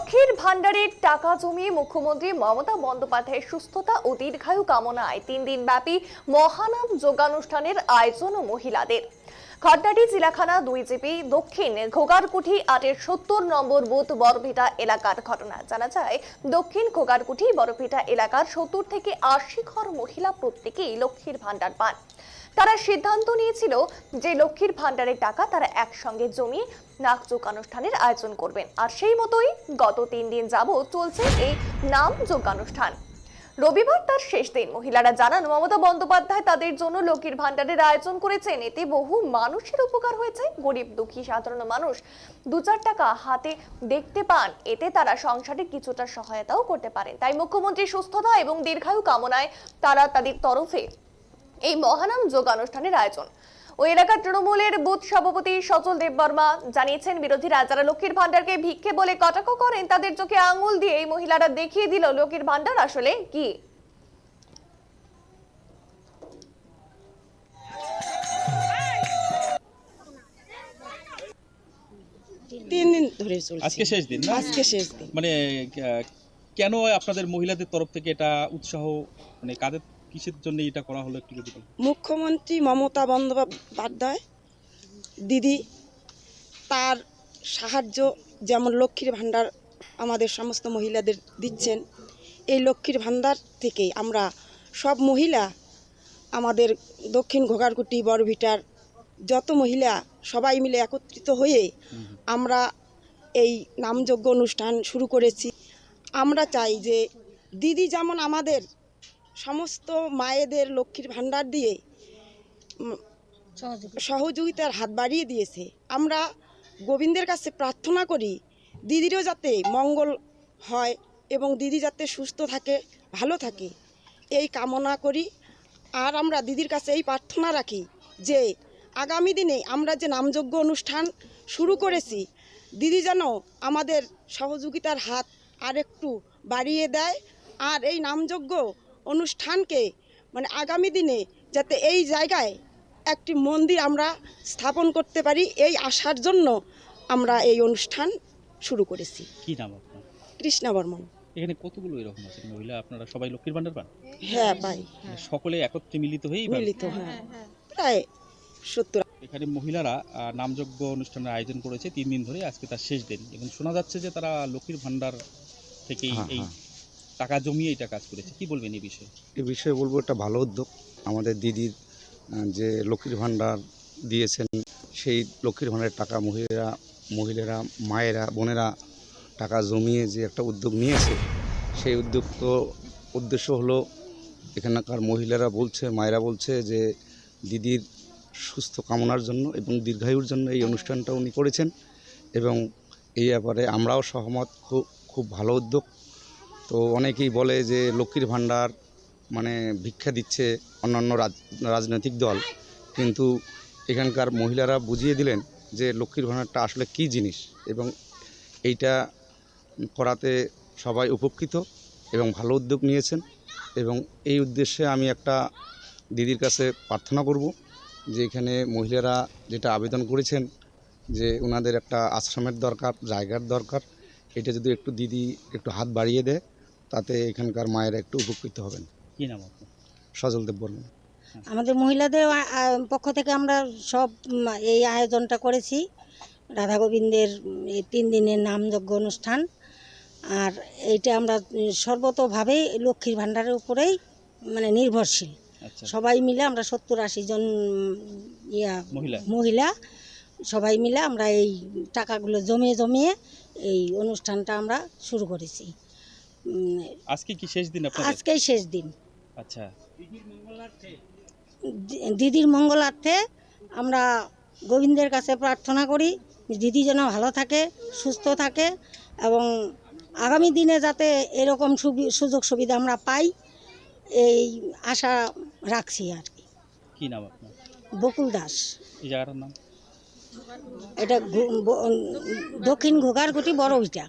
লক্ষ্মীর ভান্ডারের টাকা জমিয়ে মুখ্যমন্ত্রী মমতা বন্দ্যোপাধ্যায়ের সুস্থতা ও দীর্ঘায়ু কামনায় 3 দিন ব্যাপী মহানাম যোগানুষ্ঠানের আয়োজন মহিলাদের। খড়দাটি জিলাখানা 2 জিপি দক্ষিণ ঘোগারকুঠি 8-এর 70 নম্বর বুথ বড়ভিটা এলাকার ঘটনা। জানা যায়, দক্ষিণ ঘোগারকুঠি বড়ভিটা এলাকার 70 থেকে 80 ঘর মহিলা প্রত্যেকেই লক্ষ্মীর ভান্ডার পান। তারা সিদ্ধান্ত নিয়েছিল যে লক্ষ্মীর ভান্ডারের টাকা তারা একসঙ্গে জমিয়ে নাম যোগানুষ্ঠানের আয়োজন করবেন। আর সেই মতোই গত 3 দিন যাবত চলছে এই নাম যোগানুষ্ঠান। রবিবার তার শেষ দিন। মহিলারা জানান, মমতা বন্দ্যোপাধ্যায় তাদের জন্য লক্ষ্মীর ভান্ডারের আয়োজন করেছেন। এতে বহু মানুষের উপকার হয়েছে। গরিব দুঃখী সাধারণ মানুষ 2-4 টাকা হাতে দেখতে পান। এতে তারা সংসারে কিছুটা সহায়তাও করতে পারেন। তাই মুখ্যমন্ত্রীর সুস্থতা এবং দীর্ঘায়ু কামনায় তারা তাদের তরফে এই মহানাম যোগানুষ্ঠানের আয়োজন। ওই এলাকার তৃণমূলের বুথ সভাপতি সচল দেববর্মা জানিয়েছেন, বিরোধীরা যারা লক্ষ্মীর ভান্ডারকে ভিক্ষে বলে কটাক্ষ করেন তাদের চোখে আঙুল দিয়ে এই মহিলারা দেখিয়ে দিল লক্ষ্মীর ভান্ডার আসলে কি। 3 দিন ধরে চলছে। আজকে শেষ দিন না? আজকে শেষ দিন। মানে কেন আপনাদের মহিলাদের তরফ থেকে এটা উৎসাহ, মানে কাদের কিসের জন্য এটা করা হলো একটু যদি বলেন। মুখ্যমন্ত্রী মমতা বন্দ্যোপাধ্যায় দিদি তার সাহায্য, যেমন লক্ষ্মীর ভান্ডার আমাদের সমস্ত মহিলাদের দিচ্ছেন। এই লক্ষ্মীর ভান্ডার থেকে আমরা সব মহিলা, আমাদের দক্ষিণ ঘোগারকুটি বড়ভিটার যত মহিলা সবাই মিলে একত্রিত হয়ে আমরা এই নামযজ্ঞ অনুষ্ঠান শুরু করেছি। আমরা চাই যে দিদি যেমন আমাদের সমস্ত মায়েদের লক্ষ্মীর ভান্ডার দিয়ে সহযোগিতার হাত বাড়িয়ে দিয়েছে, আমরা গোবিন্দের কাছে প্রার্থনা করি দিদিরও যাতে মঙ্গল হয় এবং দিদি যাতে সুস্থ থাকে, ভালো থাকে, এই কামনা করি। আর আমরা দিদির কাছে এই প্রার্থনা রাখি যে আগামী দিনে আমরা যে নামযজ্ঞ অনুষ্ঠান শুরু করেছি, দিদি যেন আমাদের সহযোগিতার হাত আরেকটু বাড়িয়ে দেয়। আর এই নামযজ্ঞ অনুষ্ঠানকে মানে আগামী দিনে যাতে এই জায়গায় একটি মন্দির আমরা স্থাপন করতে পারি, এই আশার জন্য আমরা এই অনুষ্ঠান শুরু করেছি। কি নাম আপনার? কৃষ্ণা বর্মন। এখানে কতগুলো এরকম আছে মহিলা, আপনারা সবাই লক্ষ্মীর ভান্ডার পান? হ্যাঁ পাই, মানে সকলে একত্রে মিলিত হয়েই পান? মিলিত, হ্যাঁ প্রায় 70। এখানে মহিলারা নামযজ্ঞ অনুষ্ঠানের আয়োজন করেছে 3 দিন ধরে, আজকে তার শেষ দিন এবং শোনা যাচ্ছে যে তারা লক্ষ্মীর ভান্ডার থেকেই এই টাকা জমিয়ে এটা কাজ করেছে। কি বলবেন এই বিষয়ে? এই বিষয়ে বলবো, একটা ভালো উদ্যোগ আমাদের দিদির, যে লক্ষ্মীর ভান্ডার দিয়েছেন, সেই লক্ষ্মীর ভান্ডারের টাকা মহিলারা মায়েরা বোনেরা টাকা জমিয়ে যে একটা উদ্যোগ নিয়েছে, সেই উদ্দেশ্য হলো এখানকার মহিলারা বলছে, মায়েরা বলছে যে দিদির সুস্থ কামনার জন্য এবং দীর্ঘায়ুর জন্য এই অনুষ্ঠানটা উনি করেছেন এবং এই ব্যাপারে আমরাও সহমত। খুব ভালো উদ্যোগ। তো অনেকেই বলে যে লক্ষ্মীর ভান্ডার মানে ভিক্ষা দিচ্ছে অন্যান্য রাজনৈতিক দল, কিন্তু এখানকার মহিলারা বুঝিয়ে দিলেন যে লক্ষ্মীর ভান্ডারটা আসলে কী জিনিস এবং এইটা করাতে সবাই উপকৃত এবং ভালো উদ্যোগ নিয়েছেন। এবং এই উদ্দেশ্যে আমি একটা দিদির কাছে প্রার্থনা করব যে এখানে মহিলারা যেটা আবেদন করেছেন যে ওনাদের একটা আশ্রমের দরকার, জায়গার দরকার, এটা যদি একটু দিদি একটু হাত বাড়িয়ে দেয় তাতে এখানকার মায়েরা একটু উপকৃত হবেন। কি নাম আপনার? সজল দেববর্মন। আমাদের মহিলাদের পক্ষ থেকে আমরা সব এই আয়োজনটা করেছি, রাধা গোবিন্দের এই 3 দিনের নামযজ্ঞ অনুষ্ঠান। আর এইটা আমরা সর্বতোভাবেই লক্ষ্মীর ভাণ্ডারের উপরেই মানে নির্ভরশীল। সবাই মিলে আমরা 70-80 জন মহিলা সবাই মিলে আমরা এই টাকাগুলো জমিয়ে এই অনুষ্ঠানটা আমরা শুরু করেছি। আজকে কি শেষ দিন আপনাদের? আজকেই শেষ দিন। আচ্ছা, দিদির মঙ্গলার্থে আমরা গোবিন্দের কাছে প্রার্থনা করি দিদি যেন ভালো থাকে, সুস্থ থাকে এবং আগামী দিনে যাতে এরকম সুযোগ সুবিধা আমরা পাই, এই আশা রাখছি আর কি। কি নাম আপনার? বকুল দাস। এই জায়গাটার নাম? এটা দক্ষিণ ঘোগারকুটি বড়ভিটা।